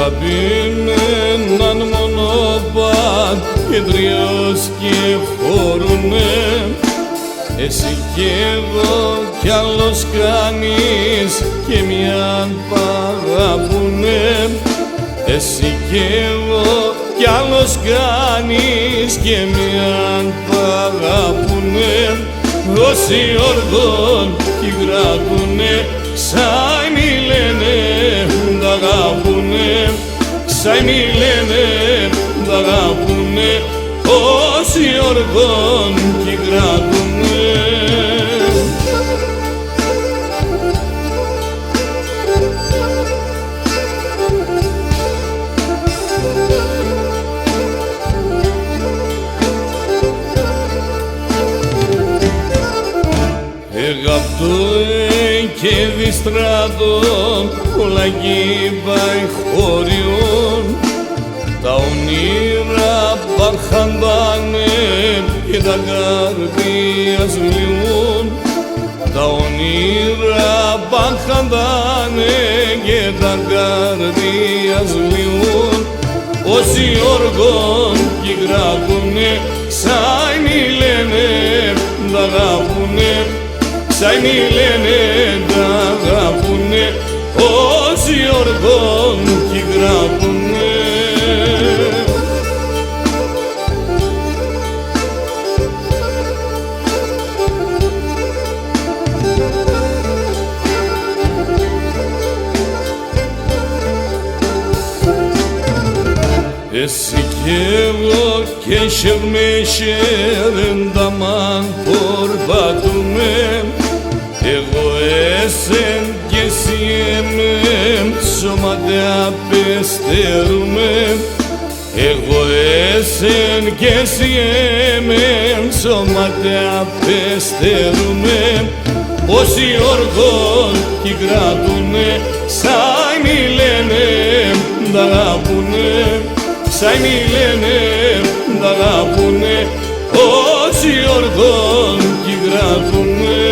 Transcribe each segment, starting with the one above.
αγαπημέναν μονοπάτ και τριός και χωρούνε. Εσύ κι εγώ κι άλλος κάνεις και μιαν παγαπούνε. Εσύ κι εγώ κι άλλος κάνεις και μιαν παγαπούνε. Όσοι οργών κι κρατούνε, σαν μη λένε τ' αγαπούνε, σαν μη λένε τ' αγαπούνε. Όσοι οργών κι κρατούνε. Αγαπτώ και διστράτω, όλα εκεί πάει χωριών. Τα όνειρα παρχαντάνε και τα καρδίας λιούν. Τα όνειρα παρχαντάνε και τα καρδίας λιούν. Όσοι οργών κι κρατούνε, σαν μη λένε τ' αγαπούνε, σαν μη λένε τ' αγαπούνε. Όσοι οργών κι κρατούνε. Εσύ κι εγώ και şevmeşerim daman porbadume. Εγώ εσέν και εσύ εμέμ σώματα απεστερούμε. Εγώ εσέν και εσύ εμέμ σώματα απεστερούμε. Όσοι οργών κι κρατούνε, σαν μη λένε τ' αγαπούνε, σαν μη λένε τ' αγαπούνε. Όσοι οργών κι κρατούνε.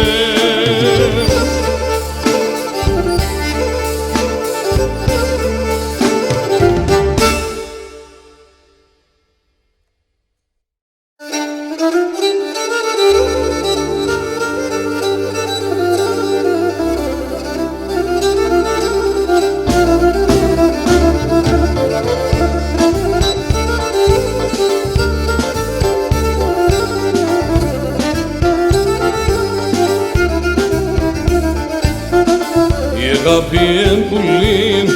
Αγάπη εν πουλήν,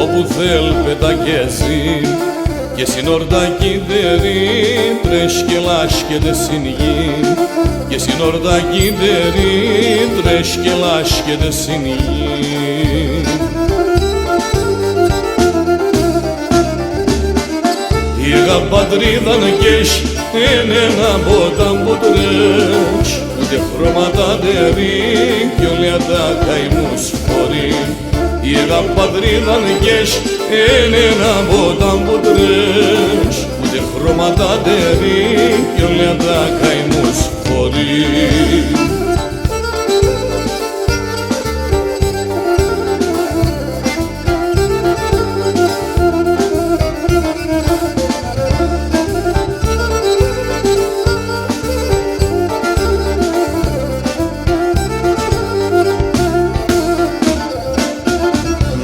όπου θέλ πετακέζει και συνορτάκι δερή, τρέσκελάς και δε συνηγεί. Και συνορτάκι δερή, τρέσκελάς και δε συνηγεί. Ήγα πατρίδαν κες, εν ένα μπόταν που τρέχ, ούτε χρώματα δερή κι όλοι τα καημούς φορεί. Ήγα πατρίδαν κες, εν ένα μπόταν που τρέχ, ούτε χρώματα δερή κι όλοι τα καημούς φορεί.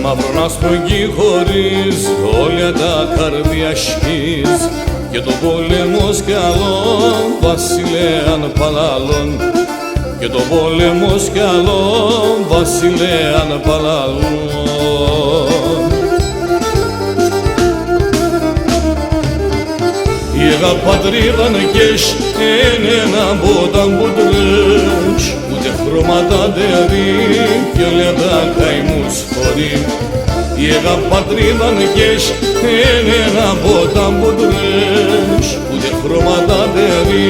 Μαύρον άσπρο κι χωρίς όλια τα καρδιά σκείς και το πόλεμος καλό βασιλέαν παλάλων. Και το πόλεμος καλό βασιλέαν παλάλων. Ήγα πατρίδαν κες, εν ένα μπόταν που τρέχ, ούτε χρώματα δερή κι όλα τα καημούς φορεί. Ήγα πατρίδαν κες, εν ένα μπόταν που τρέχ, ούτε χρώματα δερή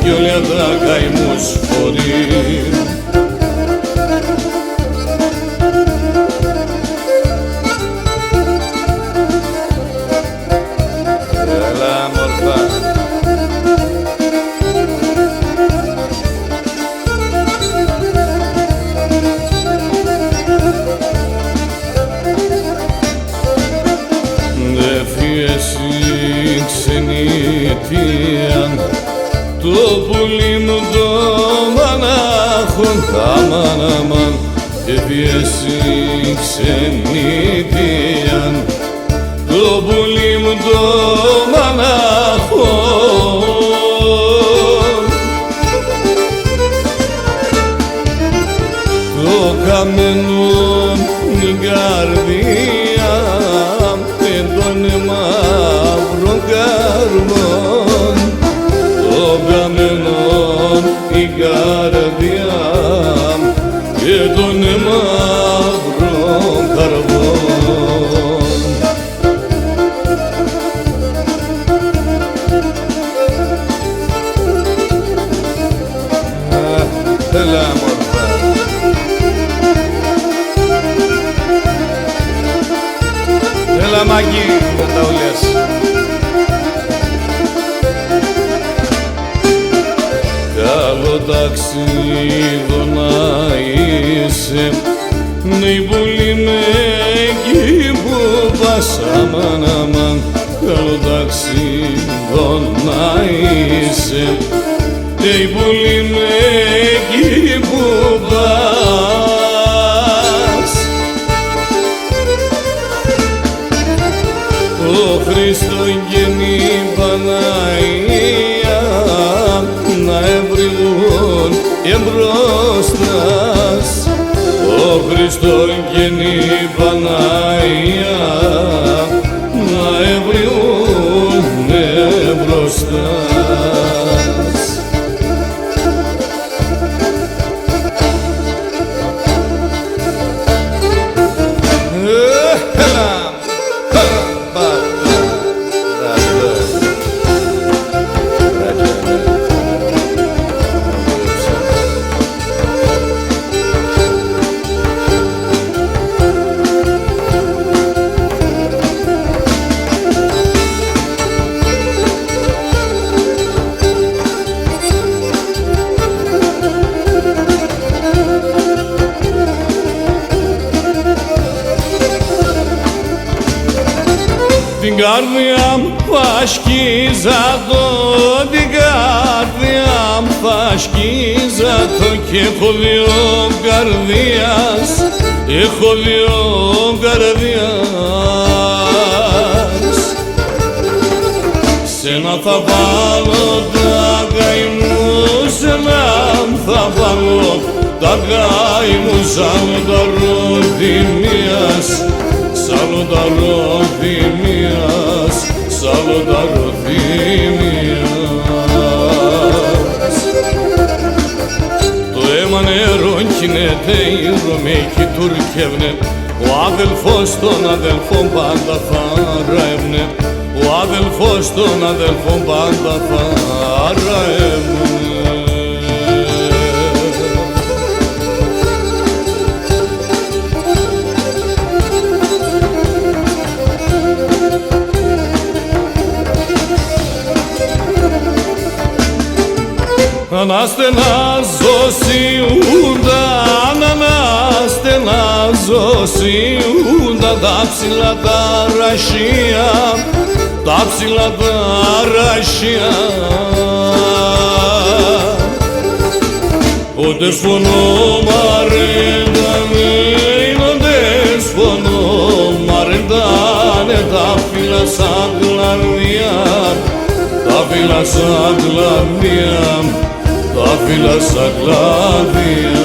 κι όλα τα καημούς φορεί. ξενιτίαν το πουλί μου το μανάχον αμάν αμάν και διέσυ ξενιτίαν το πουλί μου το μανάχον το καμένον την καρδία με τον μαύρο καρμόν το καμένον την καρδία και τον μαύρο καρμόν. Έλα μορφά. Έλα Μάκη, να τα ουλιάς. Καλό ταξίδο να είσαι, ναι πουλί με εκεί που πας, αμάν αμάν. Καλό ταξίδο να είσαι, ναι πουλί με εκεί που πας. Ο Χριστογενή Παναγία να ευρυγούν εμπρόστας. Ο Χριστογενή Παναγία να ευρυγούν εμπρόστας. Την καρδιά μου φασκίζα το, την καρδιά μου φασκίζα το και έχω δύο καρδίας, έχω δύο καρδίας. Σένα θα βάλω τα καημού, σένα θα βάλω τα καημού σαν τα ροδιμίας, σαν τα ροδιμίας, σαν τα ροδιμίας. Το αίμα νερό κινέται, η Ρωμαϊκή τουρκεύνε, ο αδελφός τον αδελφόν πάντα θα ραεύνε, ο αδελφός τον αδελφόν πάντα θα ραεύνε. Αναστενάζω Ιούδα, αναστενάζω Ιούδα, τα ψηλά τα ραχεία, τα ψηλά τα ραχεία. Ότες φωνώ μαρεντάνε, ότες φωνώ μαρεντάνε, τα φύλλα σαν κλαδιά, τα φύλλα σαν κλαδιά, τα φύλλα σαν κλάδια.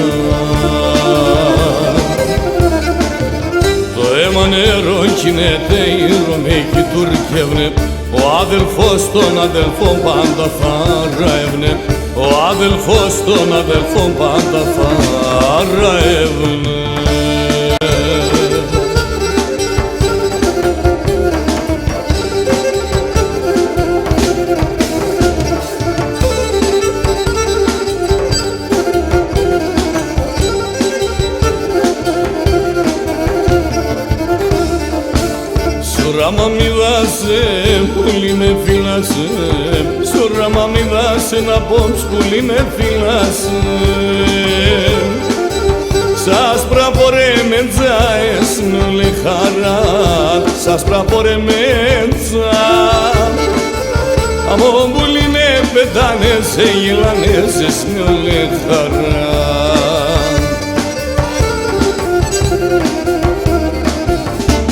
Το αίμα νερό κινέται, η Ρωμαϊκή τουρκεύνε, ο αδελφός τον αδελφόν πάντα θα ραεύνε, ο αδελφός τον αδελφόν πάντα θα ραεύνε. Σουράμα μη δάσε, πουλί με φυλάσε, σουράμα μη δάσε να πόμψ, πουλί με φυλάσε. Σας πραπορέ με τζάες, με όλη χαρά, σας πραπορέ με τζά. αμόμπουλινε πετάνε, σε γελάνε, σε σμιόλε χαρά.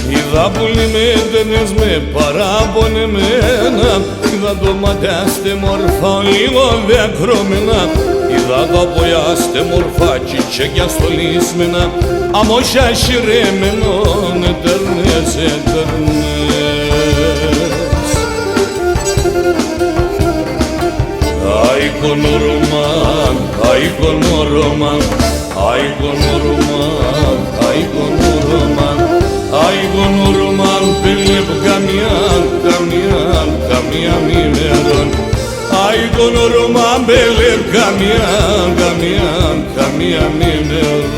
Είδα πουλί με τένες με παραπονεμένα, είδα το ματιάστε μορφά λίγο διακρώμενα, είδα το αποιάστε μορφά τσιτσέκια στολίσμενα, αμόσια σιρεμένων ετέρνες, ετέρνες. Αϊκονορομάν, αϊκονορομάν, αϊκονορομάν, αϊκονορομάν, αϊκονορομάν, πελεπ καμιάν, καμιάν, καμία μηνέρον. Αϊκονορομάν, πελεπ καμιάν, καμιάν, καμία μηνέρον.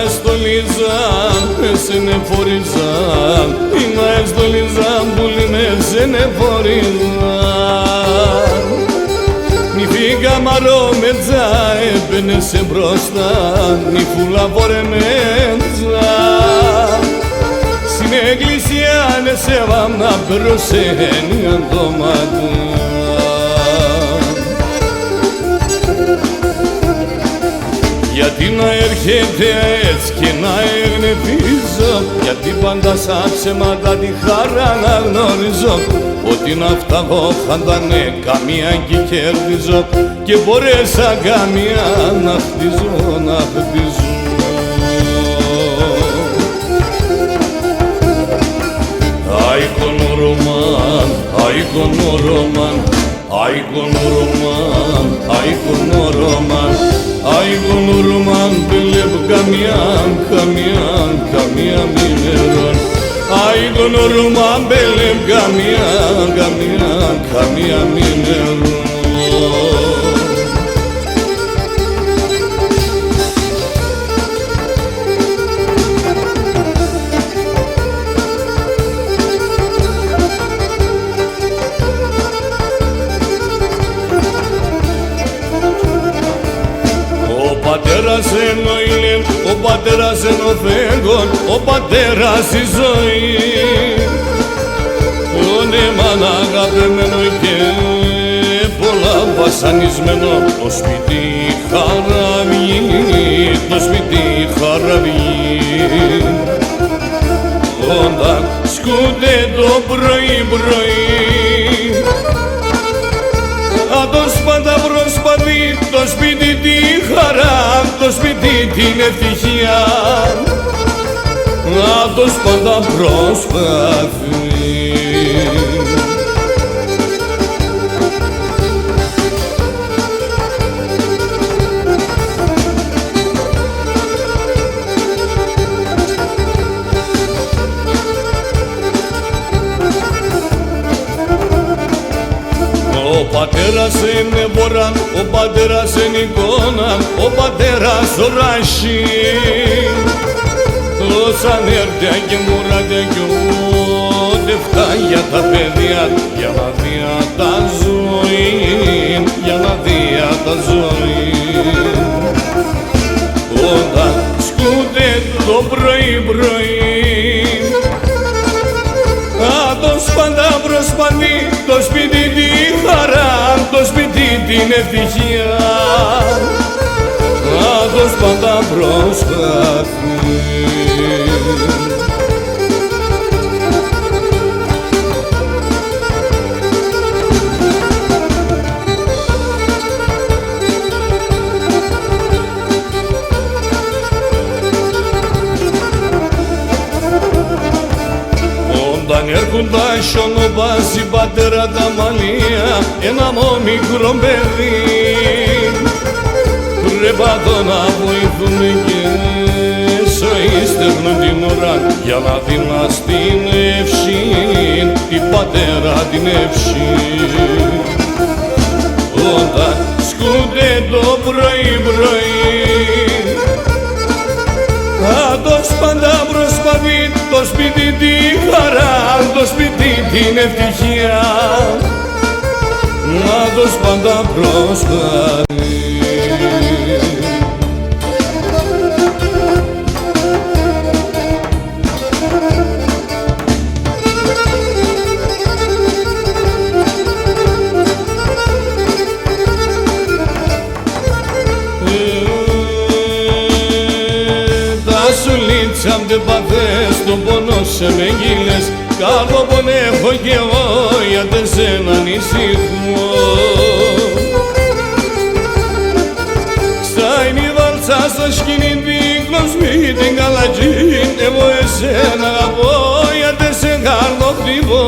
Εστολίζαν, εσενεφορίζαν, είναι εστολίζαν που λένε εσενεφορίζαν. Μη φύγα μαρό μετζά, έπαινεσαι μπροστά, μη φούλα φορεμέτζα. Στην εκκλησία νεσέβαμ να προσέχει αντώματα. Γιατί να έρχεται έτσι και να ευνηδίζω, γιατί πάντα σαν ψέματα τη χαρά να γνωρίζω, ότι να φταγώ χαντανέ καμία και κέρδιζω, και μπορέσα καμία να χτίζω, να χτίζω. Αϊκονορομάν, αϊκονορομάν, αϊκονορομάν, αϊκονορομάν, αϊκονορομάν, πελεπ καμιάν, καμιάν, καμία μηνέρον. Αϊκονορομάν, πελεπ καμιάν, καμιάν, καμία μηνέρον. Ο πατέρας ενώ είναι, ο πατέρας ενώ φέγγον, ο πατέρας η ζωή. Όνεμαν αγαπημένο και πολλά βασανισμένο, το σπίτι χαραβγεί, το σπίτι χαραβγεί. Όταν σκούται το πρωί-πρωί, άτος πάντα προσπαθεί, το σπίτι τη χαρά, το σπίτι την ευτυχία, άτος πάντα προσπαθεί. Ο πατέρας είναι βορρά, ο πατέρας είναι εικόνα, ο πατέρας οράσει. Όσαν έρθια και μουράτια κι ούτε φτάνει για τα παιδιά, για να δει τα ζωή, για να δει τα ζωή. Όταν σκούται το πρωί-πρωί, άτος πάντα προσπαθεί, το σπίτι τη χαρά, το σπίτι την ευτυχία, άτος πάντα προσπαθεί. Όταν έρχοντα σιωνοβάζει πατέρα τα μαλλία, ένα μου μικρό παιδί, πρέπει να βοηθούν και σοΐστευναν την ώρα, για να δεινά στην ευσύ, την πατέρα την ευσύ. Όταν σκούται το πρωί-πρωί, άτος πάντα προσπαθεί, το το σπίτι τη χαρά, το σπίτι την ευτυχία, να το πάντα προσκάρει. Σαν δεν παθές τον πόνο σε μεγίλες, καλό πόνο έχω κι εγώ γιατί σ' ανησυχώ. Σαν η βάλτσα στο σκηνή δείχνος μη την καλατζήν, εγώ εσένα αγαπώ γιατί σε χαρδοκτυπώ.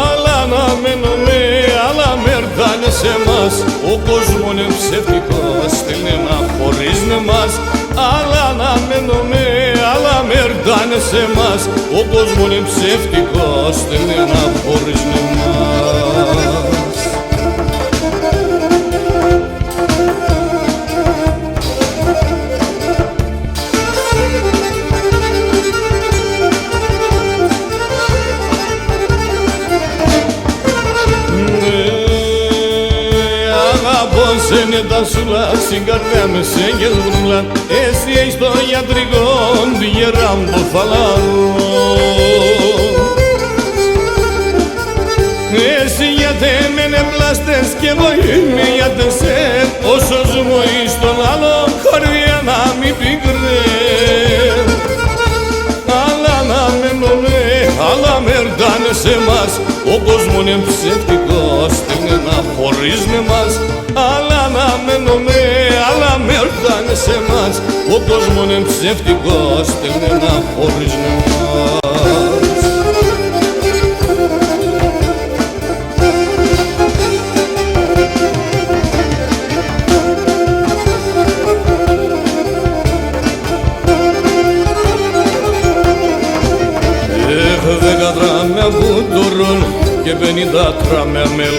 Αλλά να μένουμε, αλλά με έρθανε σε μας, ο κόσμος είναι ψευτικός, θέλει να χωρίζουν μας. Αλλά να μένουμε, αλλά με έρθανε σε μας, ο κόσμος είναι ψευτικός, θέλει να χωρίζουν μας. Σένε τα σούλα, στην καρδιά με σε γελβρούλα, εσύ έχεις το γιατρικό, του γεράμ το φαλαρό. Εσύ γιατί μένε πλάστες και βοήνε γιατί σε, όσο ζούμε στον άλλο, καρδιά να μην πικρέ. Αλλά να μένουμε, αλλά με έρθανε σε μας, ο κόσμος είναι ψευτικός, θέλει να χωρίζουν μας. Αλλά να μένουμε, αλλά με έρθανε σε μας, ο κόσμος είναι ψευτικός, θέλει να χωρίζουν μας. Έχω 10 τράμια βούτορων και 50 τράμια μέλ,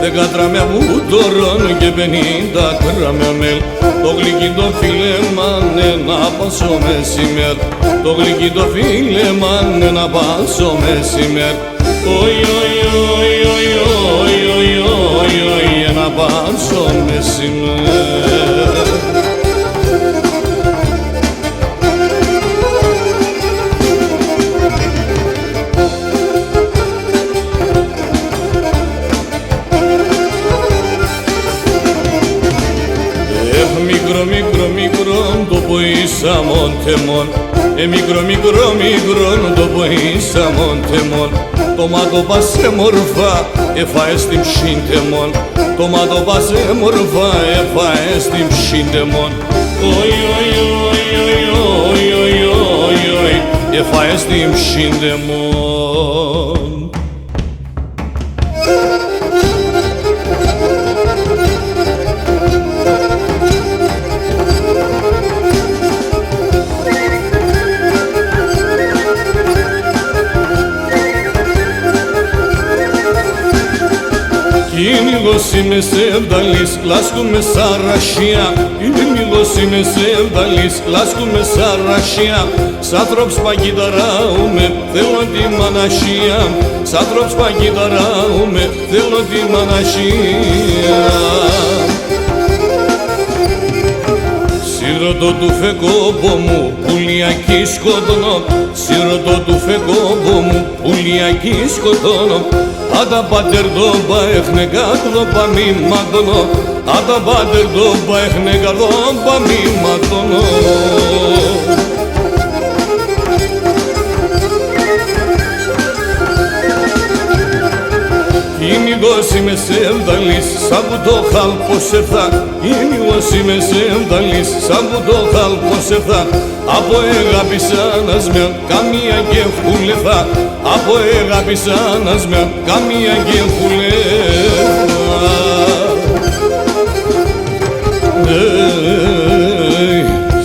10 τράμια βούτορων και 50 τράμια μέλ. Το γλυκύτο φίλεμανε να πάσω μεσημέρ, το γλυκύτο φίλεμανε να πάσω μεσημέρ. Οι, οι, οι, οι, οι, οι, οι, να πάσω μεσημέρ. Μικρό το που ίσα μοντεμόν, μικρό το που ίσα μοντεμόν. Το μάτω πάσε μορφά, έφαες την ψίντεμον, το μάτω πάσε μορφά, έφαες την ψίντεμον. Οι, οι, οι, οι, οι, οι, οι, έφαες την ψίντεμον. Κυνηγός είμαι σε ευδαλής, λάσκουμε σαρασιά. Κυνηγός είμαι σε ευδαλής, λάσκουμε σαρασιά. Σ' άνθρωπος παγιταράουμε, θέλω τη μανασία. Σ' άνθρωπος παγιταράουμε, θέλω τη μανασία. Σιρωτώ του φεκόμπο μου, πουλιακή σκοτώνω. Σιρωτώ του φεκόμπο μου, πουλιακή σκοτώνω. Άτα πάτερ το παέχνε κάτω παμί ματώνω, άτα πάτερ το παέχνε κάτω παμί ματώνω. Κυνηγός είμαι σε ευδαλής, σαν που το χάλπος ήρθα. Κυνηγός είμαι σε ευδαλής, σαν που το χάλπος ήρθα. Από έγαπησα να σμιά, καμία και χουλεθά. Από έγαπησα να σμιά, καμία και χουλεθά.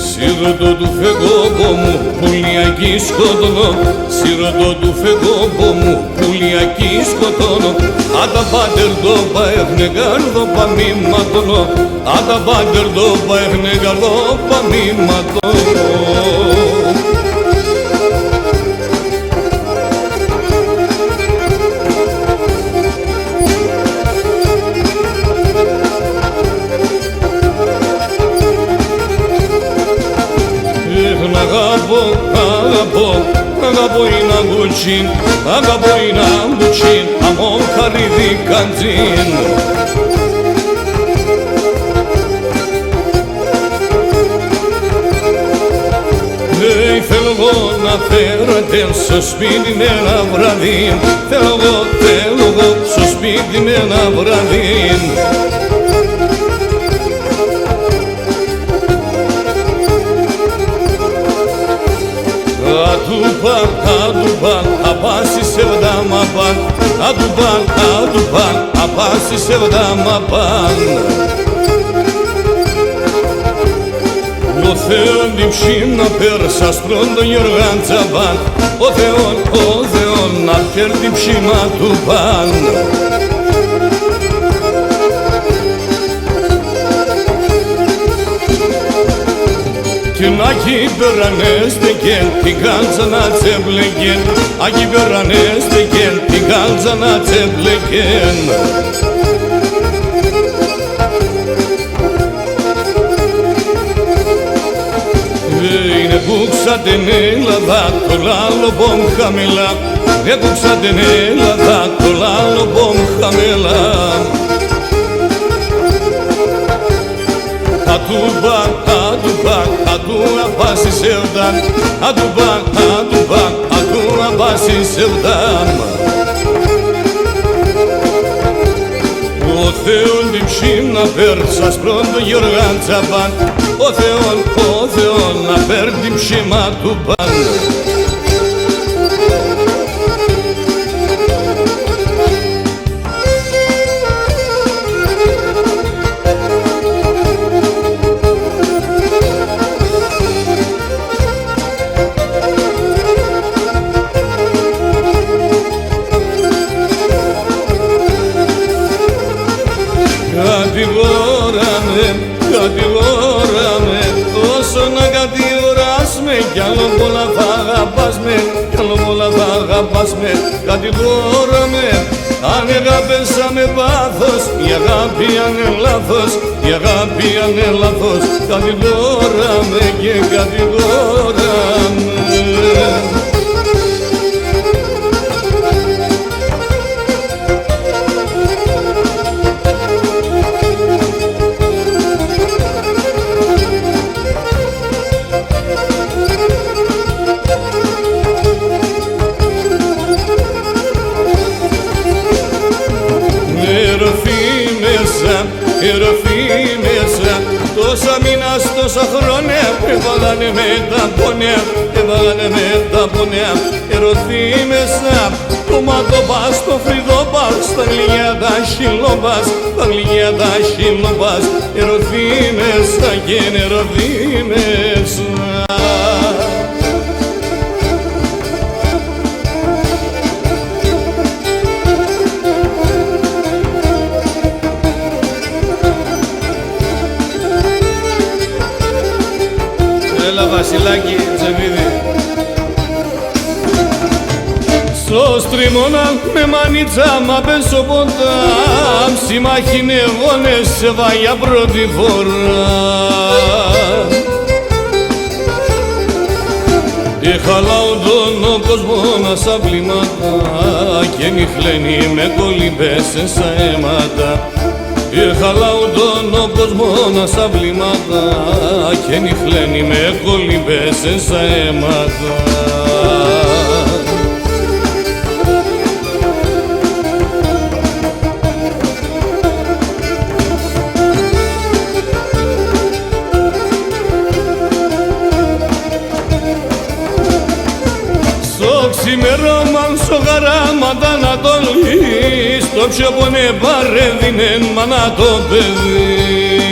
Σιρωτώ του φεγγόμπο μου, πουλιακή σκοτώνω. Σιρωτώ του φεγγόμπο μου, πουλιακή σκοτώνω. Άτα πάτερ το παέχνε καρδό παμί ματώνω. Άτα πάτερ το παέχνε καρδό παμί ματώνω. αγαπώ είναι μπουτσίν, αγαπώ είναι μπουτσίν, αμόν χαρίδι καντζίν. Θέλω εγώ να φέρω στο σπίτι με ένα βράδυ, θέλω εγώ στο σπίτι με ένα βράδυ. Aduban, απάσει sevdam aban, aduban, απάσει sevdam aban. Ο Θεόν την ψήνα πέρσα σπρόντο Γιωργάν Τσαμπάν, ο Θεόν να φέρει την ψήμα του παν. Κι να κυβερνέστηκεν την κάλτσα να τσεμπλεκεν, ακυβερνέστηκεν την κάλτσα να τσεμπλεκεν. Ébουξα την Ελλάδα, το λάλοπον χαμηλά, ébουξα την Ελλάδα, το λάλοπον χαμηλά. Adu abasi sevdan, adu abasi sevdan. Ο Θεόν την ψήνα πέρσα σπρόντο Γιωργάν Τσαμπάν, ο Θεόν να φέρει την ψήμα του παν. Κατηγόραμε, όσο να κατηγοράς με, κι άλλο πολλά θα αγαπάς με, κι άλλο πολλά θα αγαπάς με. Κατηγόραμε, αν η αγάπη με πάθος, η αγάπη αν είναι λάθος, η αγάπη αν είναι λάθος. Κατηγόραμε και κατηγόραμε. Ερωθεί μέσα, τόσα μήνας, τόσα χρόνια, έβαλανε με τα πόνια, έβαλανε με τα πόνια. Ερωθεί μέσα, το ματοπάς, το φρυδόπας, τα γλυκιά τα χιλόπας, τα γλυκιά τα χιλόπας. Ερωθεί μέσα και ερωθεί μέσα. Βασιλάκι Τσεβίδη. Στο στριμώνα με μανίτσα μα πέσω ποτάμ, συμμαχινεύωνες σε βάγια πρώτη φορά. Χαλάω τον κόσμο να σαν βλήματα και νυχλένει με κολυμπές στα αίματα. Χαλάω τον κόσμο να σαν βλήματα και νυχλένει με κολυμπές στα αίματα. Ξημερώμαν στο γαράματα Ανατολή, στο πιο πονε παρέδινεν μάνα το παιδίς.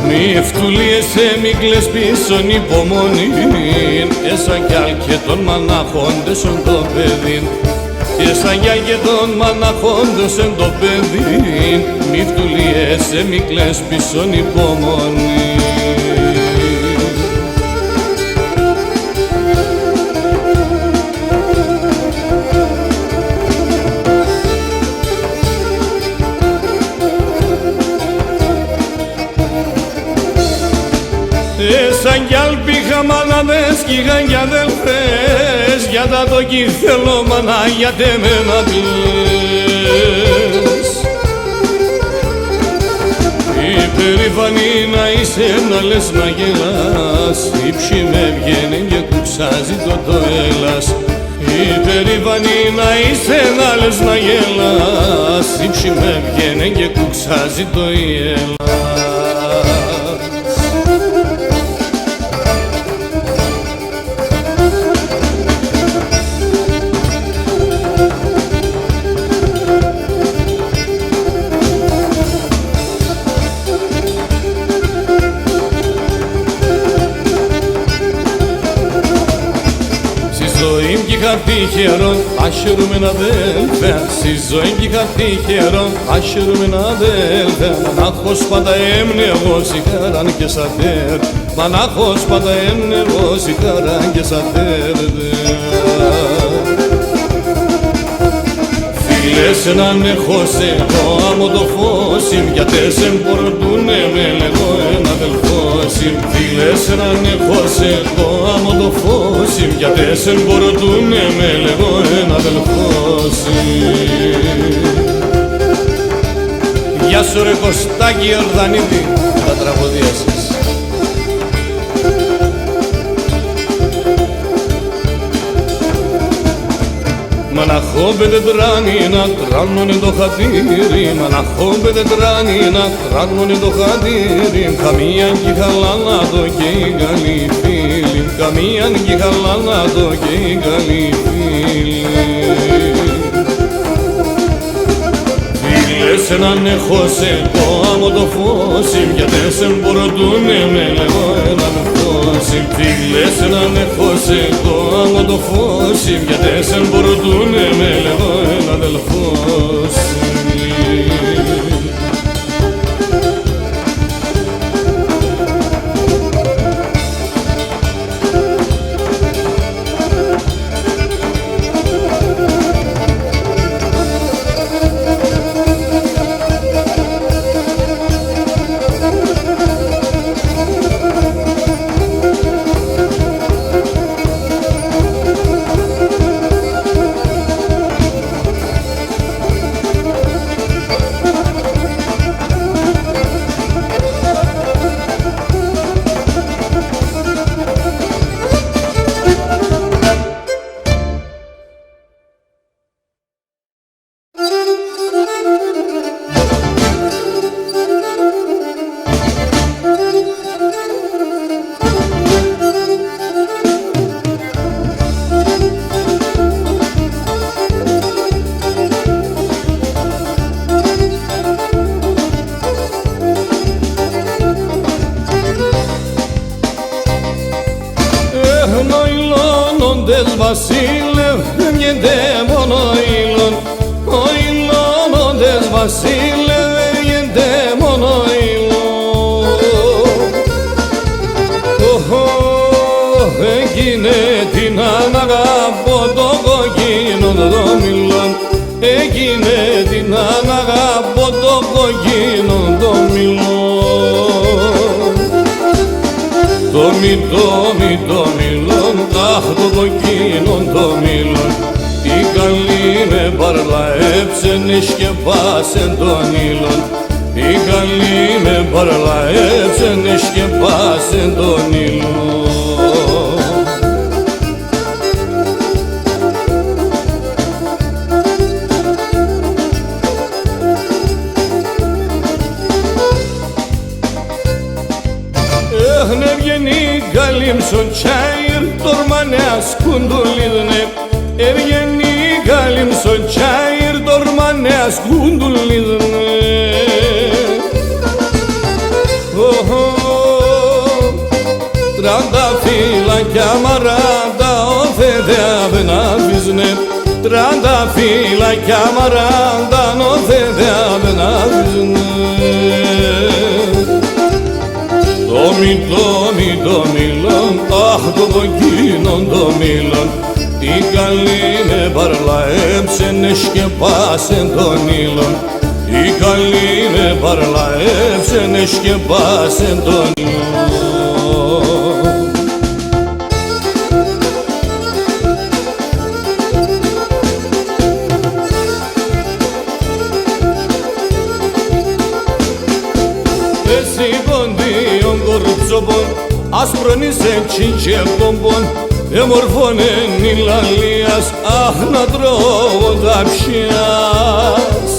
Μη φτουλίεσαι, μη κλαις πίσον υπομονήν, εσαν κι αλ και των μαναχόντεσον το παιδίν. Εσαν κι αλ και των μαναχόντεσον το παιδίν, μη φτουλίεσαι, μη κλαις πίσον υπομονήν. σαν κι αλπίχα μανάδες κι είχαν κι αδελφές, για τα το κι θέλω μάνα για τεμένα κλαις. Υπερήφανη να είσαι να λες να γελάς, ύψη με βγαίνει και κουξάζει το έλας. Υπερήφανη να είσαι να λες να γελάς, ύψη με βγαίνει και κουξάζει το έλας. Είχα τυχερόν, άσχερουμε αδέλφια. Στη ζωή κι είχα τυχερόν, άσχερουμε αδέλφια. Μονάχος πάντα έμεινε εγώ σιγάραν και σαν τέρ. Μονάχος πάντα έμεινε εγώ σιγάραν και σαν τέρ. Φίλες έναν έχω σε εγώ άμμο το φώσιμ, γιατί σε μπορτούνε με λέγω ένα αδελφώσιμ. Φίλες έναν έχω σε εγώ άμμο το φώσιμ, γιατί σε μπορτούνε με λέγω ένα αδελφώσιμ. Γεια σου ρε Κωστάκη Ορδανίδη, τα τραγωδία σας. Μοναχό πεντετράνι να τράνωνε το χατήρι, μοναχό πεντετράνι να τράνωνε το χατήρι. Καμίαν κι χαλάνα το και οι καλοί φίλοι, καμίαν κι χαλάνα το και οι καλοί φίλοι. Φίλες έναν έχω σε εγώ άμμο το φώσιμ, γιατί σε μπορτούνε με λέγω έναν φώσιμ. Φίλες έναν έχω σε εγώ άμμο το φώσιμ, γιατί σε μπορτούνε με λέγω έναν αδελφώσιμ. Βασίλευ, βγαίνετε μόνο ήλον, ο ήλωνοντες Βασίλευ, βγαίνετε μόνο ήλον. Εκείνε την αναγαπώ το κοκκίνο το μήλον, εκείνε την αναγαπώ το κοκκίνο το μήλον. Το μήλον, αχ το κοκκίνο το μήλον, η καλή με παρλαέψεν σκεπάσεν τον ήλον, η καλή με παρλαέψεν σκεπάσεν τον ήλον. Έχνε βγαίνει καλύμσον τσάιρ, τορμανέας κουντουλίδνε. Έβγαινει καλύμσον τσάιρ, τορμανέας κουντουλίδνε. Τранτα φύλακια μαράντα, ο Θεδέα δεν αφήσνε. Τранτα φύλακια μαράντα, ο Θεδέα δεν αφήσνε. Το μήλον, αχ το κοκκίνο το μήλον, η καλή με παρλαέψεν σκεπάσεν τον ήλον, η καλή με παρλαέψεν σκεπάσεν τον ήλον. σηκώνει κορτσόπον, άσπρον είσαι τσίντζε κόμπον, εμορφώνεν η λαλίας, αχ να τρώω τα πιάς.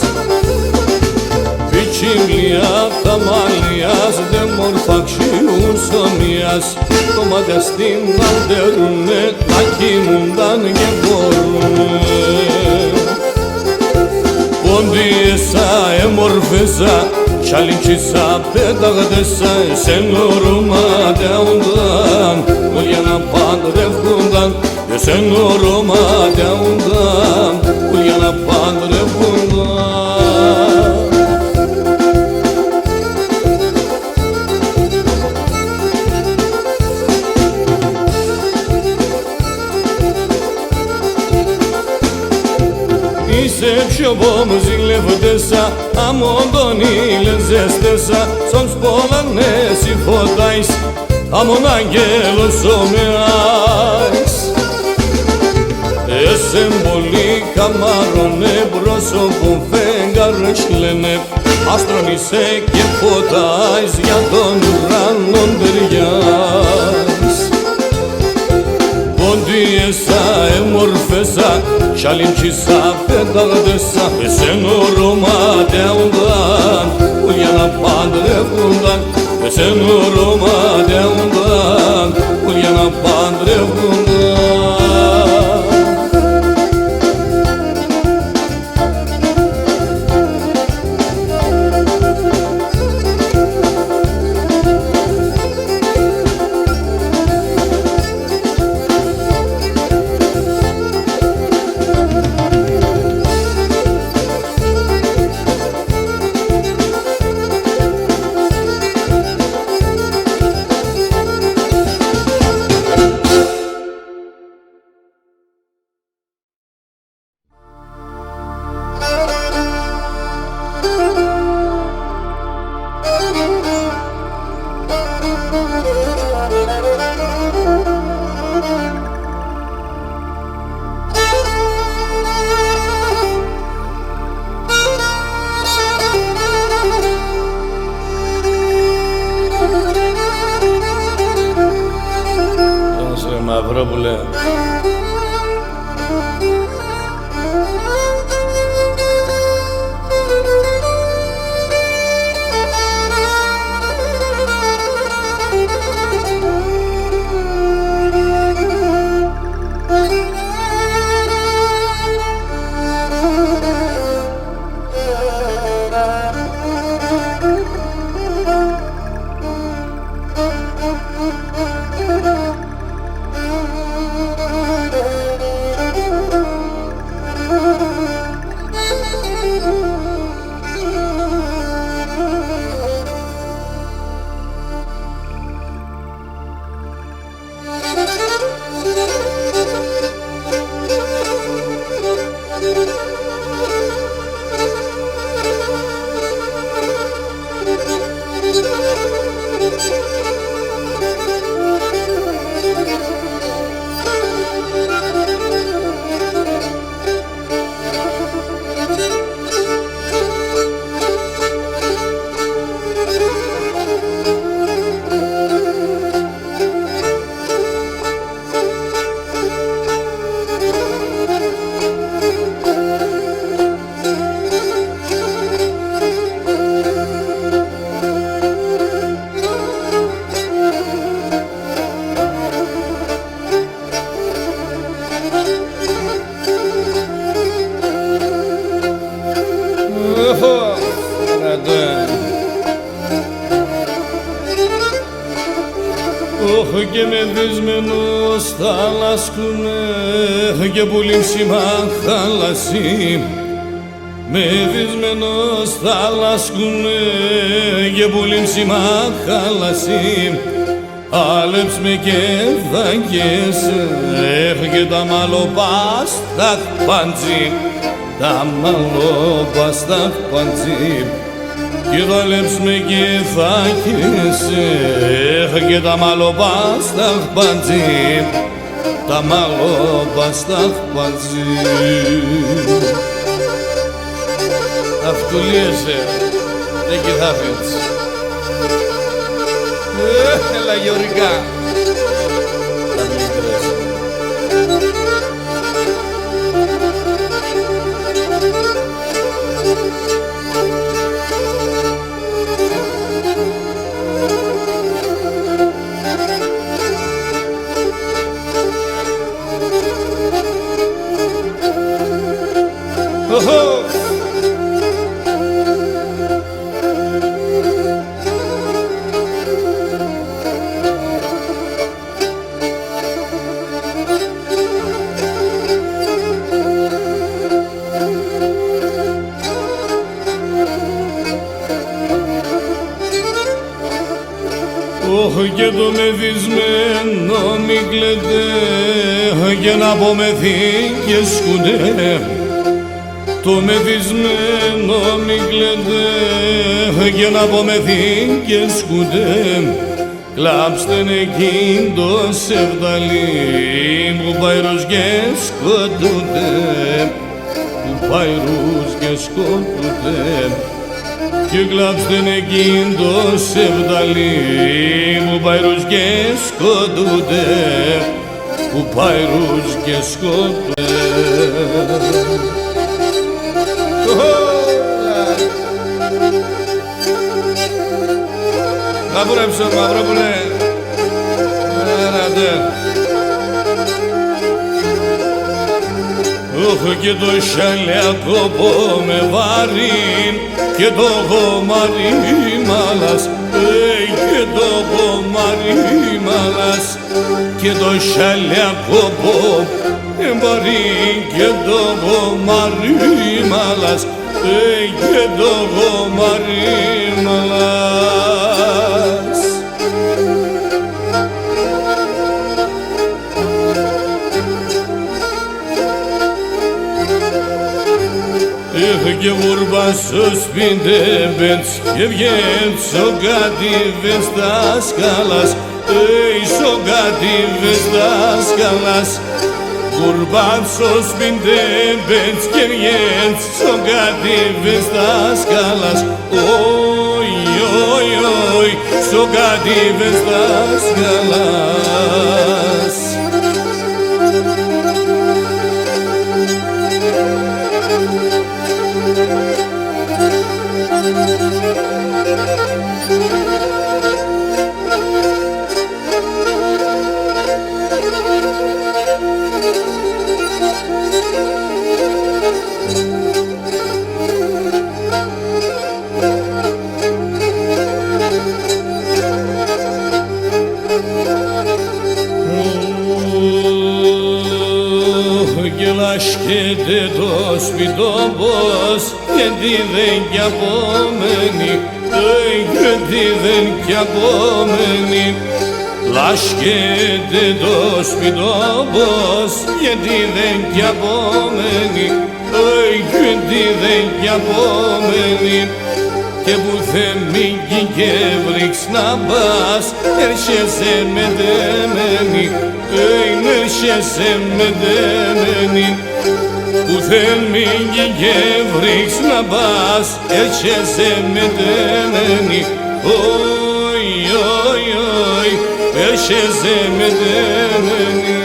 Πιτσιμλιά τα μαλλιάς, δε μορφα ξιούσονιάς, το μάτια στην αλτερούνε, να κοιμούνταν και μπορούνε. Πόντιεσα, εμορφέσα, Çalinçisa pedagdesa sen nuruma deundan Ulyana pandrevkundan sen nuruma deundan Ulyana pandrevkundan Είσαι πιο ζηλεύτεσα, αμόν ηλεζέστεσα, σαν σπόλανες οι φωτάεις, αμόν αγγέλος ομοιάεις. Εσεν πολύ καμάρωνε, πρόσωπο φεγγάρες λένε, άστρον είσαι και φωτάεις, για τον ουρανόν ταιριάς. Πόντιεσα, εμορφέσα, Çalinçisa pedagdesa sen uruma deundan Ulyana pandrevkundan sen uruma deundan Ulyana pandrevkundan Μαυρόπουλε. Και με δεσμένος θα λάσκουνε και πουλήσιμα χαλασί με δεσμένος θα λάσκουνε και πουλήσιμα χαλασί άλεψ με και θα καίσαι και τα μαλλοπάς τα χπαντζί τα μαλλοπάς τα χπαντζί κι δόλεψ με και θα καίσαι και τα μαλλοπάς τα χπαντζί τα μαλλοπάς τα χπαντζί. Αυτουλίεσαι, δεν κοιτάφετς. Έλα Γεωργικά. Και το μεθυσμένο μη κλαίτε και να απομεθήκες κουνέ. Το μεθυσμένο μη κλαίτε και να απομεθήκες κουνέ. Κλάψτεν εκείν το σεβδαλί που παϊρούς και σκοτούτε, που παϊρούς και σκοτούτε. Και κλάψτεν εκείν το σεβδαλί που παϊρούς και σκοτούτε, που παϊρούς και σκοτούτε. Μαύρεψε, μαυρόπουλε. Και το σαλιακό με βάριν και το γομάρι μάλας, και το γομάρι μάλας, και το σαλιακό με βάριν και το γομάρι μάλας, και το γομάρι μάλας. Και βουρβάσω σπίντεμπετς και βγαίνεις ο κατήβες τα σκάλας, ο κατήβες τα σκάλας. Βουρβάσω σπίντεμπετς και βγαίνεις ο κατήβες τα σκάλας, όι, όι, όι, ο κατήβες τα σκάλας. Λάσκεται το σπιτόπος γιατί δεν κι απόμενη, γιατί δεν κι απόμενη. Λάσκεται το σπιτόπος γιατί δεν κι απόμενη, γιατί δεν κι απόμενη. Και που θεμίγει και βρήξ να πας, έρχεσαι με δεμένη, έρχεσαι με δεμένη. Που θεμίγει και βρήξ να πας, έρχεσαι με δεμένη, όι, όι, όι, έρχεσαι με δεμένη.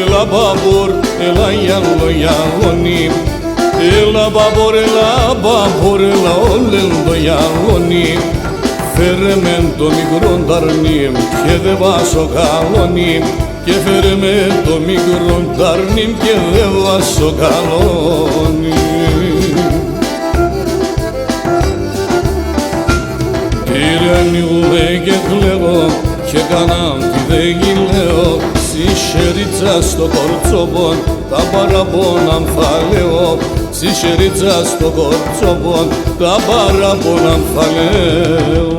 Έλα μπαμπορ, έλα γιαλό γιαλόνι, έλα μπαμπορ, έλα όλεν το γιαλόνι. Φέρε με το μικρό ταρνί και δε βάσω καλόνι, και φέρε με το μικρό ταρνί και δε βάσω καλόνι. Τυραννιούμε και κλαίω και κανάν τι δεν γυλαίω, Σιχερίτσα στο κορτσόμπον, τα παραπονά μφαλαιό. Σιχερίτσα στο κορτσόμπον, τα παραπονά μφαλαιό.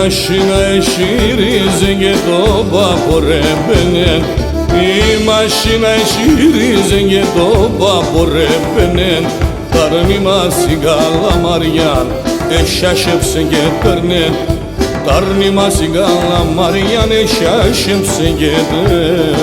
Mașina șirize gheto baporepene I mașina șirize gheto baporepene Tarni masigala Marian eșașep se gheterne Tarni masigala Marian eșașep se gheterne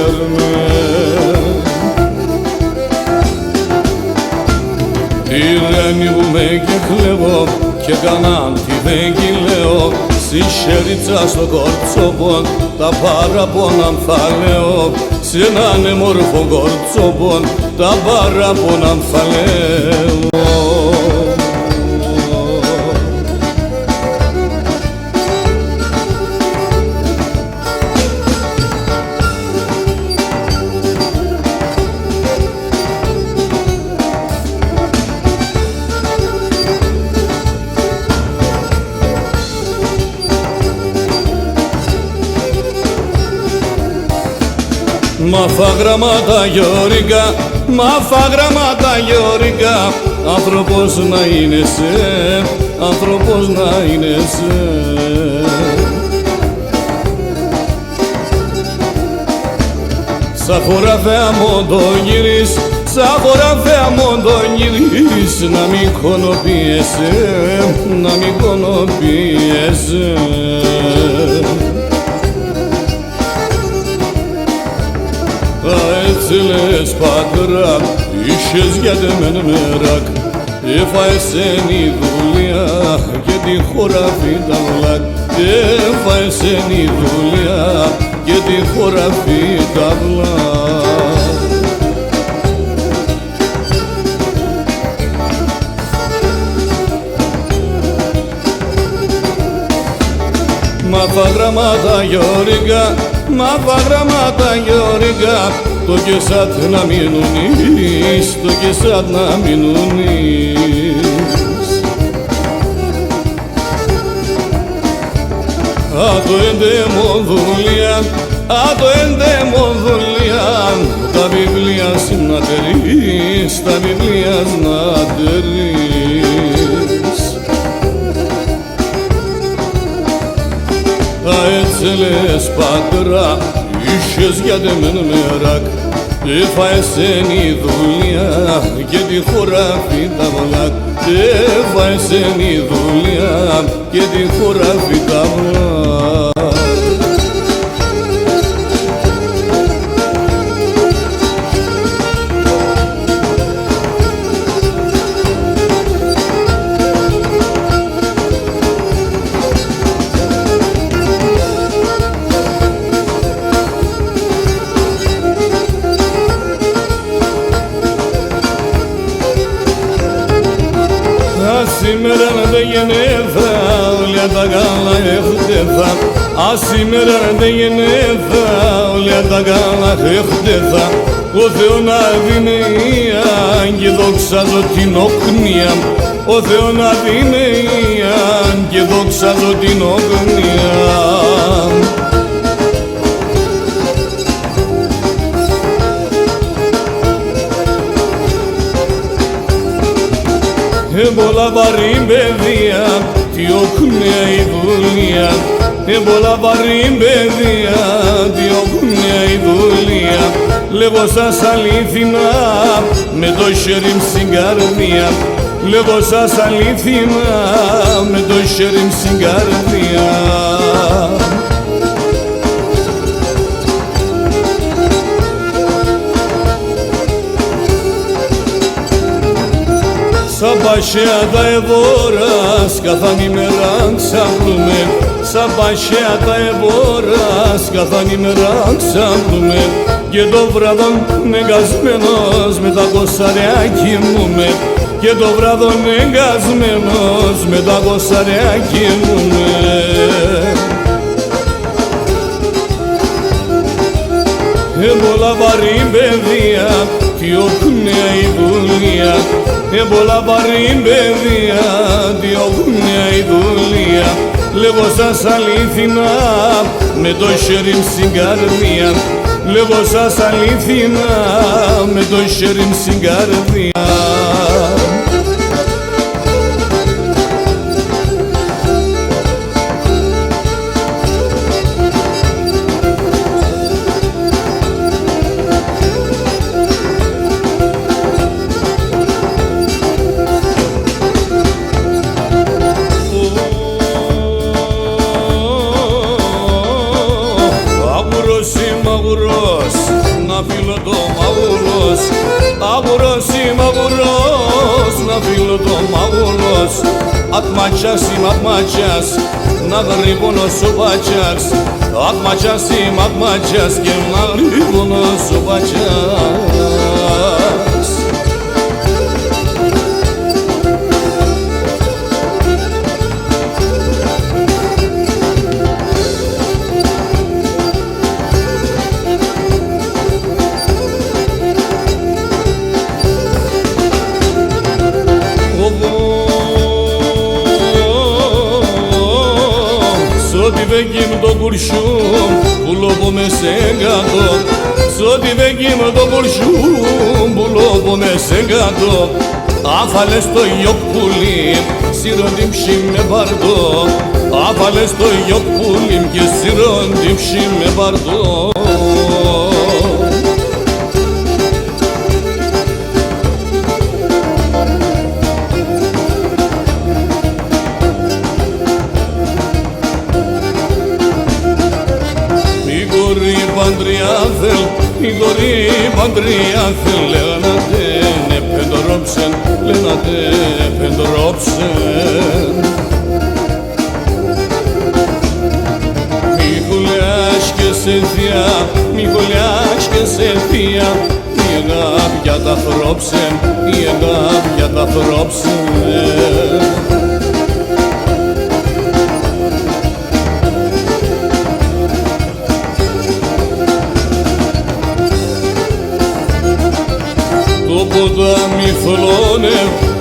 Tireni ume ghekhlevo και κανάν τι δεν λέω Σιχερίτσα στο κορτσόπον τα παραπονά μφαλαιό Σ' έναν μόρφο κορτσόπον τα παραπονά μφαλαιό Μαφα γραμμάτα γεωργικά, μαφα γραμμάτα γεωργικά Άνθρωπος να είναι σε, άνθρωπος να είναι σε Σα χωραφέα μόντο γυρίς, σα χωραφέα μόντο γυρίς Να μην κονοποιέσαι, να μην κονοποιέσαι Έτσι λες πατρά, είχες για δεμένο μεράκ Έφαεσεν η δουλειά και τη χώρα φυταβλάκ Έφαεσεν η δουλειά και τη χώρα φυταβλάκ Μαφα γραμμάτα γεωργικά, μαφα γραμμάτα γεωργικά Το κεσάτ να μείνουνεις, το κεσάτ να μείνουνεις το έντεμο δουλειά, το έντεμο δουλειά Τα βιβλία συνατερείς, τα βιβλία συνατερείς Έτσι λες πατρά, είχες για δεμένο μεράκ Έφαεσεν η δουλειά και τη χώρα φυταβλάκ Έφαεσεν η δουλειά και τη χώρα φυταβλάκ Σήμερα δεν γεννήθα, όλια τα καλά έχτεθα Σήμερα δεν γεννήθα, όλια τα καλά έχτεθα Ο Θεός να δίνει και δόξαζω την οκνία Ο Θεός να δίνει και δόξαζω την οκνία Πολλά βαρύ παιδεία, τι όκνια η δουλεία Πολλά βαρύ παιδεία, τι όκνια η δουλεία Λέγω σας αλήθινα, με το χέρι μ' στην καρδία Λέγω σας αλήθινα, με το χέρι μ' στην καρδία Σαν παχαία τα εβόρας, καθ' ημέρα ξαπλούμε Σαν παχαία τα εβόρας, καθ' ημέρα ξαπλούμε Και το βράδον νεγκασμένος με τα κοσαριά κοιμούμε και το βράδον εγκασμένος με τα κοσαριά κοιμούμαι. Πολλά βαρύ παιδεία διώχουνε η δουλεία, πολλά βαρύ παιδεία διώχουνε η δουλεία. Λέγω σας αλήθινα με το χέρι στην καρδία, λέγω σας αλήθινα με το χέρι στην καρδία. Φίλω το μαγούλος, αγουρός είμαι αγουρός, να φίλω το μαγούλος. Ατματσιάς είμαι ατματσιάς, να γρήγονος ο πατσιάς. Ατματσιάς είμαι ατματσιάς και να γρήγονος ο πατσιάς. Σ' ό,τι βέγγι το κουρσιούμ που λόγω με σε κάτω, σ' ό,τι βέγγι το κουρσιούμ που λόγω με σε κάτω. Άφαλες το γιοκπούλι, σύρον ψη με μπαρτό, άφαλες το γιοκπούλι και σύρον ψη με μπαρτό. Η κορή παντριά θέλ, λέγανατε πεντρόψεν, λέγανατε πεντρόψεν. Μη χουλιάς και σε θεία, μη χουλιάς και σε θεία, η αγάπια τα θρόψεν, η αγάπια τα θρόψεν. Το ποτάμι θολώνε,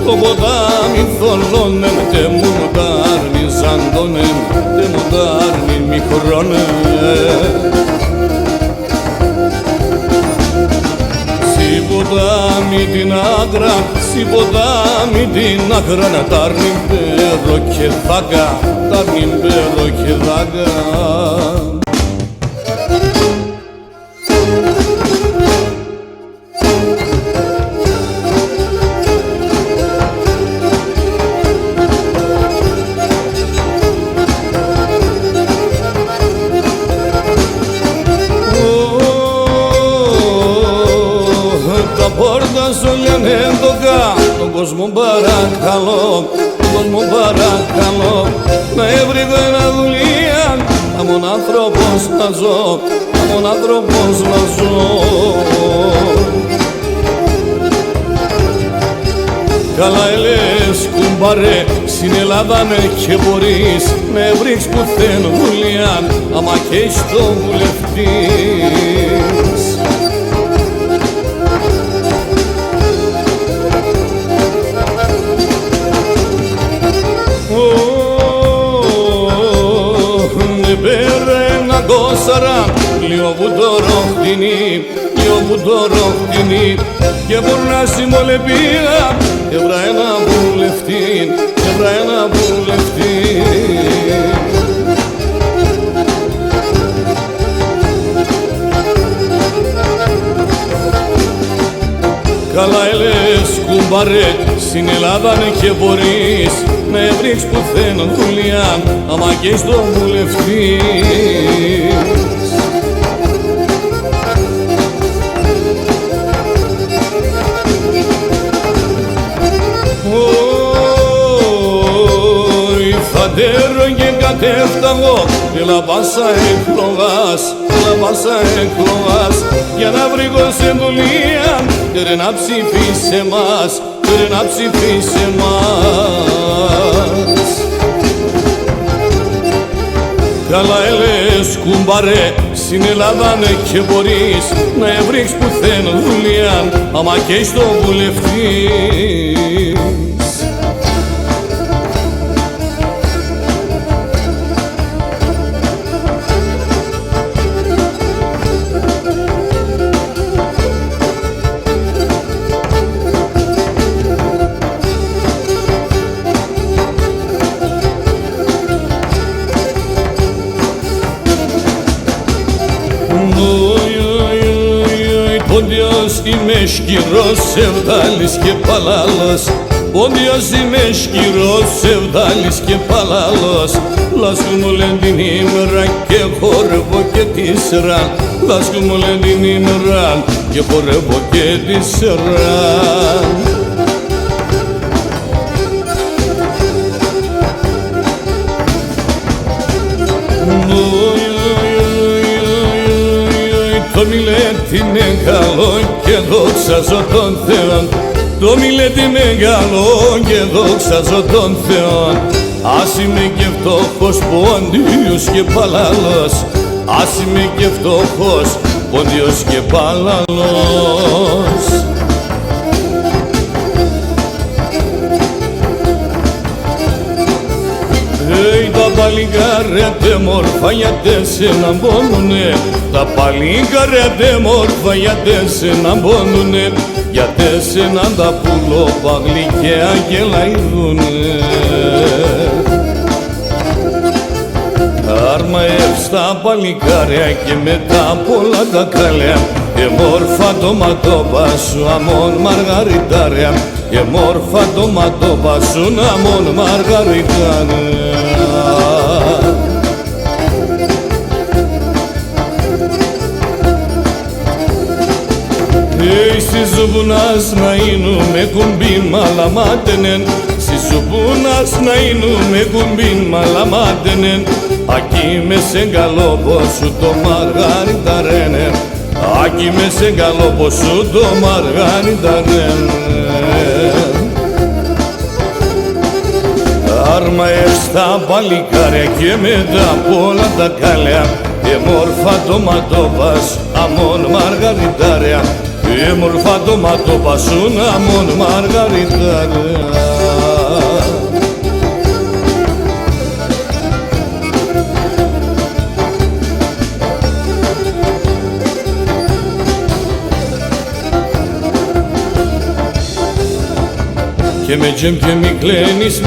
το ποτάμι θολώνε, τε μου τάρνει ζαντώνε, τε μου τάρνει μικρώνε. Συ ποτάμι την άκρα, συ ποτάμι την άκρα, να τάρνει πέρο και δάκα, τάρνει πέρο και δάκα. Πόρτα λένε τον κόσμο παρακαλώ, τον κόσμο παρακαλώ, να έβριγω ένα δουλειά, να μον άνθρωπος να ζω, να μον άνθρωπος να ζω. Καλά ελες κουμπάρε, στην Ελλάδα με και μπορείς να έβρεις πουθέν δουλειά, άμα και είσαι το βουλευτής. Κόσαρα, λίγο που το ροχτινή, λίγο που το ροχτινή, και μπορεί να συμμολεπία, και βρά ένα βουλευτή, και βρά ένα βουλευτή. Καλά ελες κουμπάρε, στην Ελλάδα ναι και μπορείς να έβρεις πουθέν δουλειά, άμα και στο βουλευτής. Φαντέρο και κατέφταγω, έλα πάσα εκλογάς, έλα πάσα εκλογάς, για να βρήκω σε δουλεία και να ψηφίσει εμάς, πρέπει να ψηφίσει εμάς. Καλά έλες κουμπάρε, στην Ελλάδα ναι και μπορείς να έβρεις πουθέν δουλειά, άμα και στο βουλευτής. Πόντιος είμαι σκυρός, σεβδάλης και παλάλος. Πόντιος είμαι σκυρός, σεβδάλης και παλάλος. Λάσκου μου λένε την ημέρα και χορεύω και τη σειρά. Λάσκου μου λένε την ημέρα και χορεύω και τη σειρά. Το μιλέτη μεγάλο και δόξαζω τον Θεόν. Το μιλέτη μεγάλο και δόξαζω τον Θεόν. Ας είμαι και φτωχός, πόντιος και παλάλος. Ας είμαι και φτωχός, πόντιος και παλάλος. Τα παλικάρια τε μόρφα γιατί σε να μπώνουνε. Τα παλικάρια τε μόρφα γιατί σε να μπώνουνε. Γιατί σε να τα πουλόπα γλυκαία και λαϊδούνε. Άρμα εύστα παλικάρια και μετά πολλά τα καλιά. Μόρφα το ματόπα σου αμόν μαργαριτάρια. Μόρφα το ματόπα σου αμόν μαργαριτάρια. Στη ζουμπουνάς να είνουμε κουμπίν μαλαμάτενεν. Στη ζουμπουνάς να είνουμε κουμπίν μαλαμάτενεν. Ακεί με σε γκαλόπο σου το μαργαριταρένε. Ακεί με σε γκαλόπο σου το μαργαριταρένε. Άρμα εύστα παλικάρια και μετά απ' όλα τα καλιά. Μόρφα το ματόπας αμόν μαργαριτάρια. Μόρφα το ματόπας σου αμόν μαργαριτάρια. Και με τζεμ και μη κλαίνεις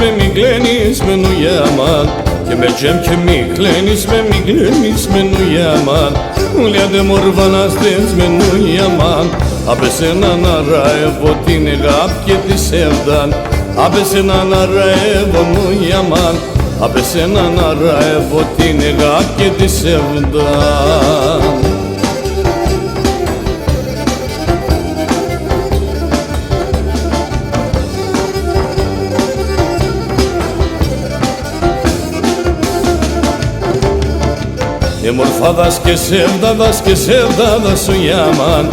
με νουιάμαν. Και με τζεμ και μη κλαίνεις με νουιάμαν. Ουλιάτε μόρφα να στέλνεις με νουιάμαν. Απ' εσένα να ραεύω την αγάπη και τη σεύδαν. Απ' εσένα να ραεύω νουιάμαν. Απ' εσένα να ραεύω την αγάπη και τη σεύδαν. Μορφάδας και σεύδαδας και σεύδαδας σου γιάμαν.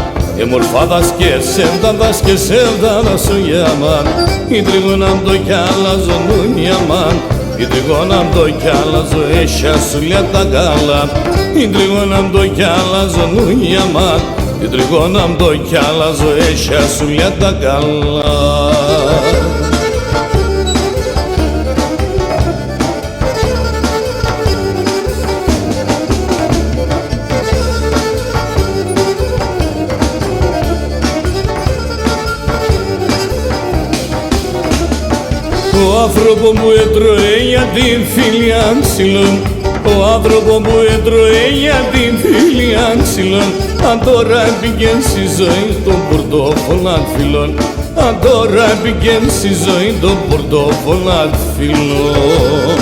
Μορφάδας και σεύδαδας και σεύδαδας σου γιάμαν. Η τριγώναμ το κι άλλαζω νουνιάμαν. Η τριγώναμ το κι άλλαζω έσια σου λιά τα γάλα. Η τριγώναμ το κι άλλαζω νουνιάμαν. Η τριγώναμ το κι άλλαζω έσια σου λιά τα γάλα. Ο άνθρωπο που έτρωε για την φίλια ξυλών. Ο άνθρωπο που έτρωε για την φίλια ξυλών. Αν τώρα πήγεν στη ζωή των πορτοφολάν φιλών. Αν τώρα πήγεν στη ζωή των πορτοφολάν φιλών.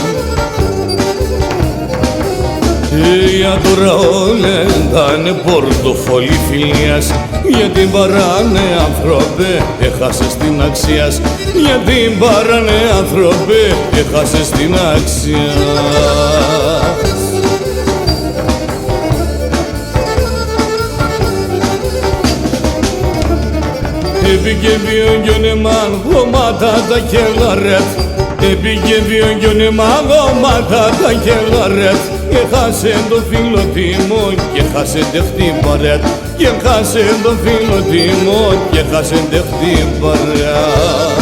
Για τώρα όλα ήταν πορτοφόλι φιλίας. Γιατί παράνε άνθρωπε έχασες την αξία. Γιατί παράνε άνθρωπε έχασες την αξία. Επήγε βιογιονεμάν γομάτα τα κελαρέτ. Επήγε βιογιονεμάν γομάτα τα κελαρέτ. Και χάσε το φίλο τιμόν και χάσε τεχτή παρέτ. Και χάσε το φίλο τιμόν και χάσε τεχτή παρέτ.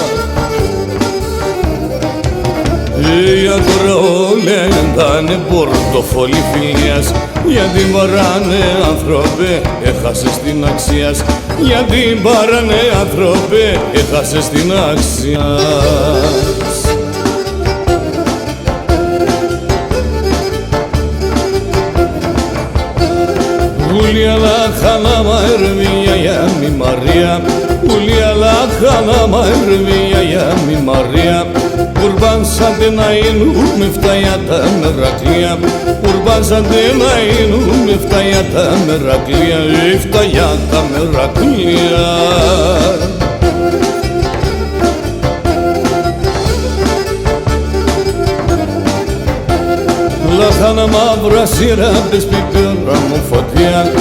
Για τώρα όλα έντανε πορτοφόλι φιλίας. Γιατί παράνε άνθρωπε, έχασες την αξία. Γιατί παράνε άνθρωπε, έχασες την αξία. Ούλια λάχανα μαερβία για μη Μαρία. Ούλια λάχανα μαερβία για μη Μαρία. Κουρμπάν σαν να είναι με φταία τα μερακλία. Κουρμπάν σαν να είναι με φταία τα μερακλία. Φταία τα μερακλία. Λάχανα μαύρα σειρά μπες πιπέρα μου φωτιά.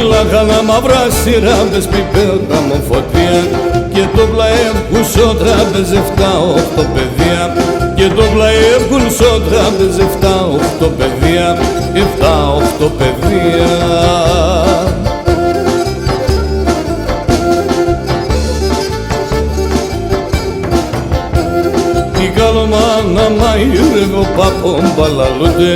Λάχανα μαύρα σειρά μπες πιπέρα μου φωτιά. Και το πλαεύκουν στο τράπεζ 7-8 παιδεία. Και το πλαεύκουν στο τράπεζ 7-8 παιδεία. 7-8 παιδεία. Η καλομάνα μαΐρευε ο παπον μπαλαλούτε.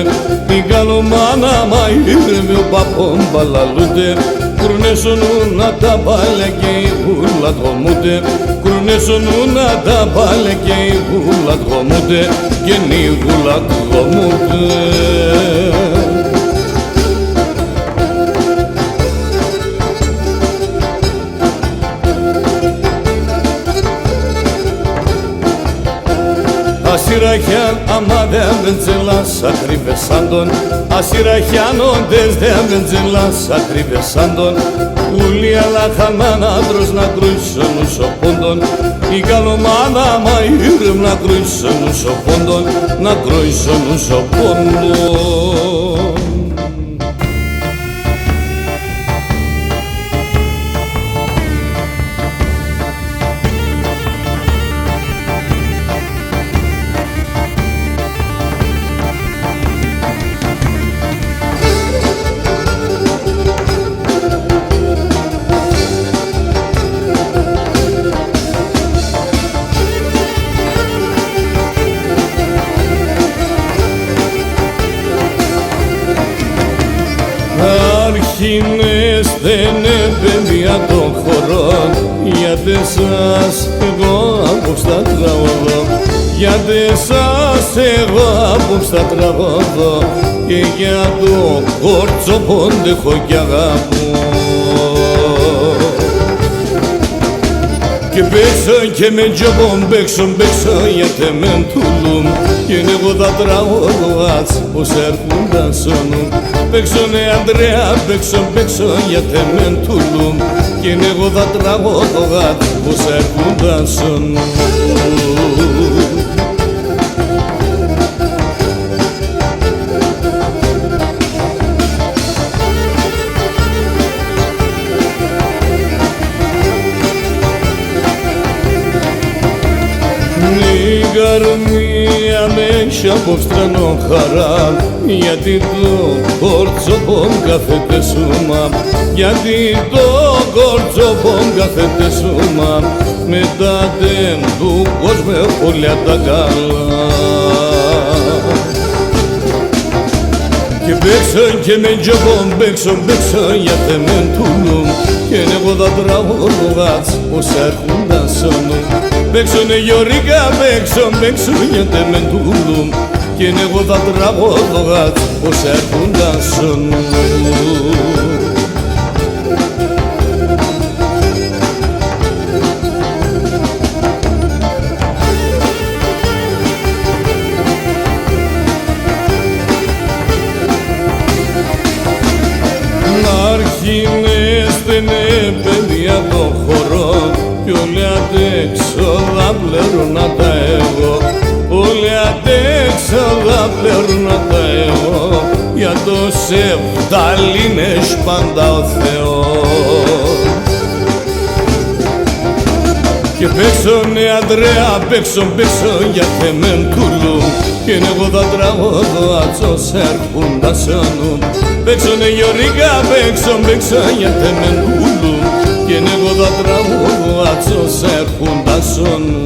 Η καλομάνα μαΐρευε ο παπον μπαλαλούτε. Κουρνέσονουνε τα πάλια και οι γούλα δρομούνται. Κουρνέσονουνε τα πάλια και οι γούλα δρομούνται. Και οι γούλα δρομούνται. Ασυραχιάν άμα δεν βεντζελάς ακρίβεσαν τον. Ασυραχιάνοντες δεν βεντζελάς ακρίβεσαν τον. Ούλια λάχαναν άντρος να κρούσουν ουσοπόντον. Η καλομάνα μαΐρευ να κρούσουν ουσοπόντον. Να κρούσουν ουσοπόντον. Αρχίνες δεν παιδιά των χωρών. Γιατί σας εγώ απόψε θα τραγωδώ. Γιατί σας εγώ απόψε θα τραγωδώ. Και για το κόρτσο πόντεχω κι αγαπώ. Και παίξω και με τζοπον παίξω γιατί μεν τουλούμ. Και εγώ θα τραγωδωάς πως έρχουν τα σώνουν. Παίξουνε Ανδρέα, παίξω γιατί μεν τουλούμ. Και εγώ θα τραγωδωάς πως έρχουν τα σώνουν. Καρμία με έχει από στρανό χαρά. Γιατί το κορτσοπον κάθεται σούμα. Γιατί το κορτσοπον κάθεται σούμα. Μετά δεν του κόσμου πολλά τα καλά. Και παίξω και με τζοπον παίξω γιατί μεν τουλούμ. Και εγώ θα τραγωδωάς πως έρχουν τα σώνουν. Παίξουνε Γιώργα, παίξω γιατί μεν τουλούμ. Και εγώ θα τραγωδωάς πως έρχουν τα σώνουν. Αρχίνες δεν είναι παιδιά των χωρών. Κι όλοι αντέξω θα πλέρουν να τα εγώ. Όλοι αντέξω θα πλέρουν να τα εγώ. Για το σεβδαλίνες πάντα ο Θεός. Και παίξουνε Ανδρέα, παίξω για θεμεν κουλού. Και είναι εγώ τα τραγωδό ατσός έρχουν τα σανούν. Παίξουνε Γιωρίκα, παίξω για θεμεν κουλού. Και είναι εγώ τα τραγωδό ατσός έρχουν τα σανούν.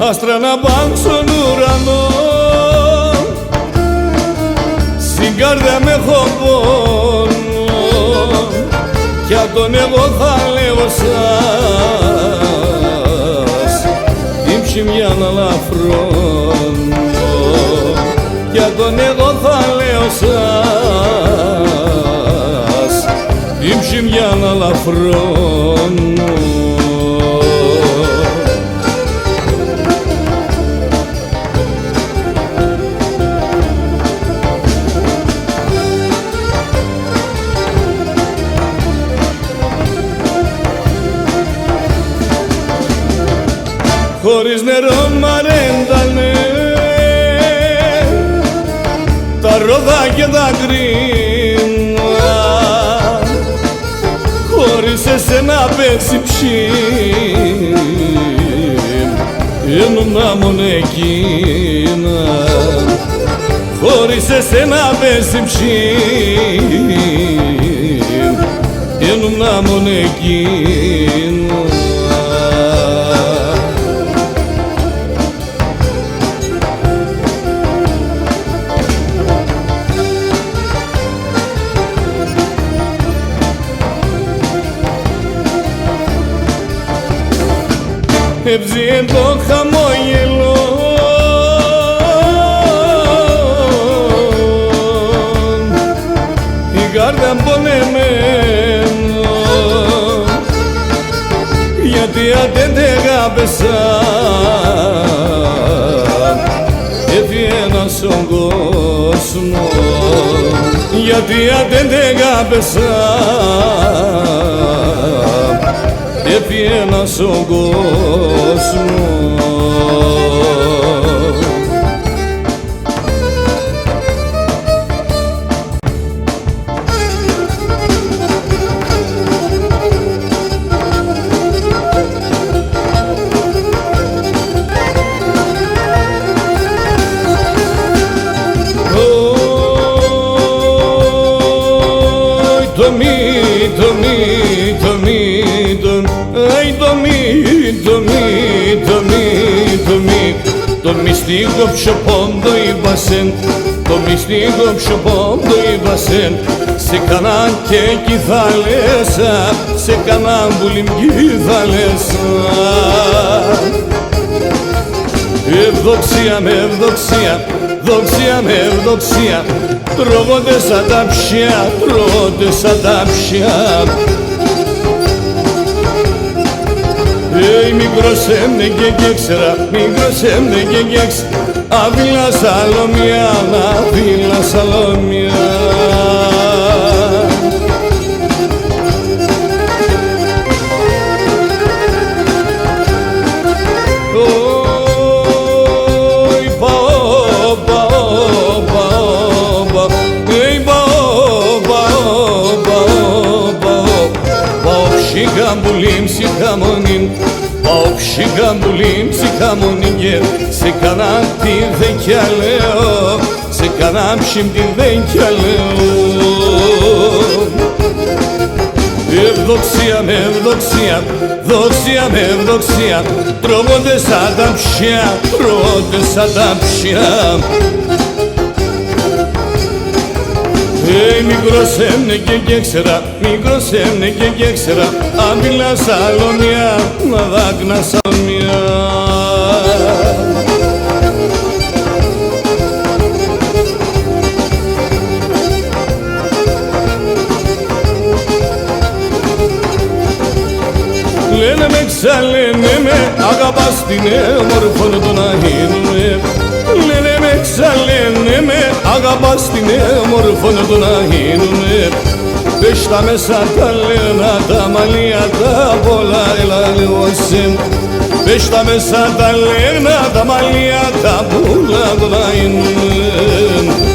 Άστρα να πάνε στον ουρανό, στην καρδιά με έχω πόνο, κι απ' τον εγώ θα λέω σας την ψημιά να λαφρώνω, κι απ' τον εγώ θα λέω σας την ψημιά να λαφρώνω. Χωρίς νερό μαρέντανε τα ρόδα και τα κρίνα, χωρίς εσένα πέσει ψήμ, ένωνα μόνο εκείνα. Χωρίς εσένα πέσει ψήμ, ένωνα μόνο εκείνα. Έψιε το χαμόγελο η καρδιά πονεμένο, γιατί αν δεν αγάπησα έφυγαινα στον κόσμο, γιατί αν δεν αγάπησα έφυγαινα στον κόσμο. Το μυστικό πιο πόντο είπασεν, το μυστικό πιο πόντο είπασεν, σε κανάν και εκεί θα λέσα, σε κανάν βουλιμκή θα λέσα. Ευδοξία με ευδοξία, δοξία με ευδοξία, τρώγονται σαν τα ψιά, τρώγονται σαν τα ψιά. Μικρός έμνε και έξερα, μικρός έμνε και έξερα, αβίλα σαλομιά, αβίλα σαλομιά. Ψυχαμπουλήν, ψυχαμονήν, πάω ψυχαμπουλήν, ψυχαμονήν και σε κανάν τι δεν κι αλέω, σε κανάν ψιμ τι δεν κι αλέω. Ευδοξία με ευδοξία, δοξία με ευδοξία, τρώγονται σαν τα ψιά, τρώγονται σαν τα ψιά. Μικρός έμνε και έξερα, μικρός έμνε και έξερα, άμπιλα σαλομιά, να δάκνα σαλομιά. αγαπάς την έμορφον του να γίνουμε. Λένε με, ξαλένε με, αγαπάς την έμορφον του να γίνουμε. Πες τα μέσα τα λένα, τα μαλλιά τα πολλά, έλα λίγο σε. Πες τα μέσα τα λένα, τα μαλλιά τα πολλά, του να γίνουμε.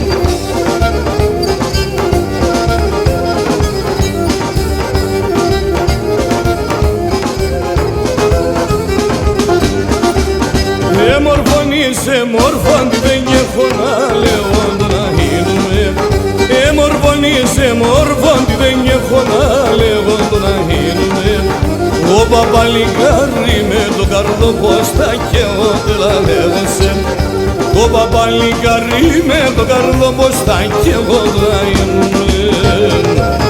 Είσαι μόρφον, δεν έχω να λέω να γίνουμε. Μόρφον, είσαι μόρφον, δεν έχω να λέω να γίνουμε. Ο παπαλικάρι με το καρδοπόστα και εγώ τελαλεύεσαι. Ο παπαλικάρι με το καρδοπόστα και εγώ να γίνουμε.